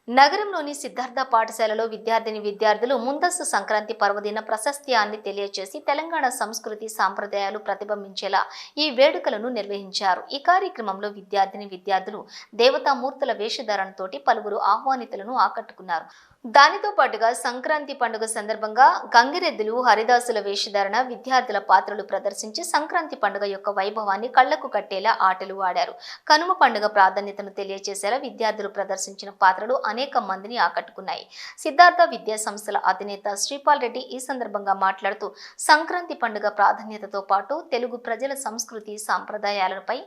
నగరంలోని సిద్ధార్థ పాఠశాలలో విద్యార్థులు ముందస్తు సంక్రాంతి పర్వదిన ప్రశస్త్యాన్ని తెలియజేసి తెలంగాణ సంస్కృతి సాంప్రదాయాలు ప్రతిబింబించేలా ఈ వేడుకలను నిర్వహించారు. ఈ కార్యక్రమంలో విద్యార్థులు దేవతామూర్తుల వేషధారణతోటి పలువురు ఆహ్వానితులను ఆకట్టుకున్నారు. దానితో పాటుగా సంక్రాంతి పండుగ సందర్భంగా గంగిరెద్దులు, హరిదాసుల వేషధారణ, విద్యార్థుల పాత్రలు ప్రదర్శించి సంక్రాంతి పండుగ యొక్క వైభవాన్ని కళ్లకు కట్టేలా ఆటలు ఆడారు. కనుమ పండుగ ప్రాధాన్యతను తెలియజేసేలా విద్యార్థులు ప్రదర్శించిన పాత్రలు అనేక మందిని ఆకట్టుకున్నాయి. సిద్ధార్థ విద్యా సంస్థల అధినేత శ్రీపాల్ రెడ్డి ఈ సందర్భంగా మాట్లాడుతూ సంక్రాంతి పండుగ ప్రాధాన్యతతో పాటు తెలుగు ప్రజల సంస్కృతి సాంప్రదాయాలపై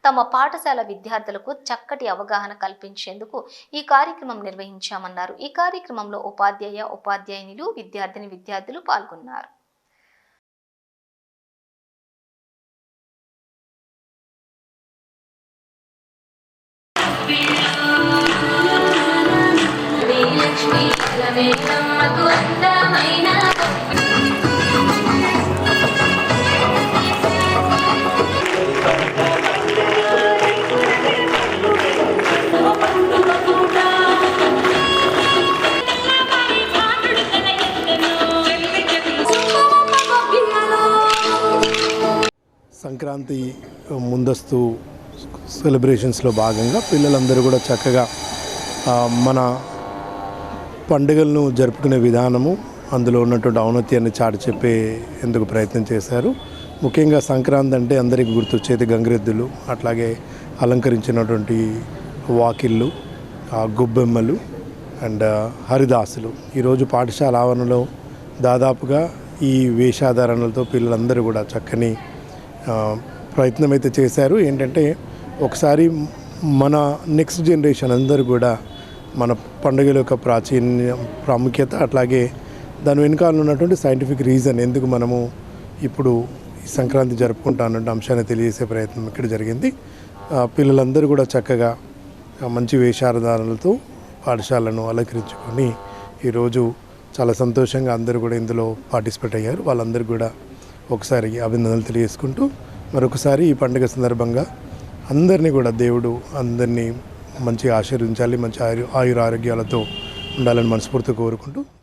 తమ పాఠశాల విద్యార్థులకు చక్కటి అవగాహన కల్పించేందుకు ఈ కార్యక్రమం నిర్వహించామన్నారు. ఈ కార్యక్రమంలో ఉపాధ్యాయులు, విద్యార్థులు పాల్గొన్నారు. సంక్రాంతి ముందస్తు సెలబ్రేషన్స్లో భాగంగా పిల్లలందరూ కూడా చక్కగా మన పండుగలను జరుపుకునే విధానము, అందులో ఉన్నటువంటి ఔన్నత్యాన్ని చాటి చెప్పేందుకు ప్రయత్నం చేశారు. ముఖ్యంగా సంక్రాంతి అంటే అందరికీ గుర్తొచ్చేది గంగిరెద్దులు, అట్లాగే అలంకరించినటువంటి వాకిళ్ళు, గొబ్బెమ్మలు అండ్ హరిదాసులు. ఈరోజు పాఠశాల ఆవరణలో దాదాపుగా ఈ వేషాధారణలతో పిల్లలందరూ కూడా చక్కని ప్రయత్నం అయితే చేశారు. ఏంటంటే ఒకసారి మన నెక్స్ట్ జనరేషన్ అందరూ కూడా మన పండుగల యొక్క ప్రాముఖ్యత, అట్లాగే దాని వెనుకాల ఉన్నటువంటి సైంటిఫిక్ రీజన్ ఎందుకు మనము ఇప్పుడు ఈ సంక్రాంతి జరుపుకుంటామన్న అంశాన్ని తెలియజేసే ప్రయత్నం ఇక్కడ జరిగింది. పిల్లలందరూ కూడా చక్కగా మంచి వేషాధారణలతో పాఠశాలను అలంకరించుకొని ఈరోజు చాలా సంతోషంగా అందరూ కూడా ఇందులో పార్టిసిపేట్ అయ్యారు. వాళ్ళందరూ కూడా ఒకసారి అభినందనలు తెలియజేసుకుంటూ మరొకసారి ఈ పండుగ సందర్భంగా అందరినీ కూడా దేవుడు అందరినీ మంచిగా ఆశీర్వదించాలి, మంచి ఆయుర ఆరోగ్యాలతో ఉండాలని మనస్ఫూర్తిగా కోరుకుంటూ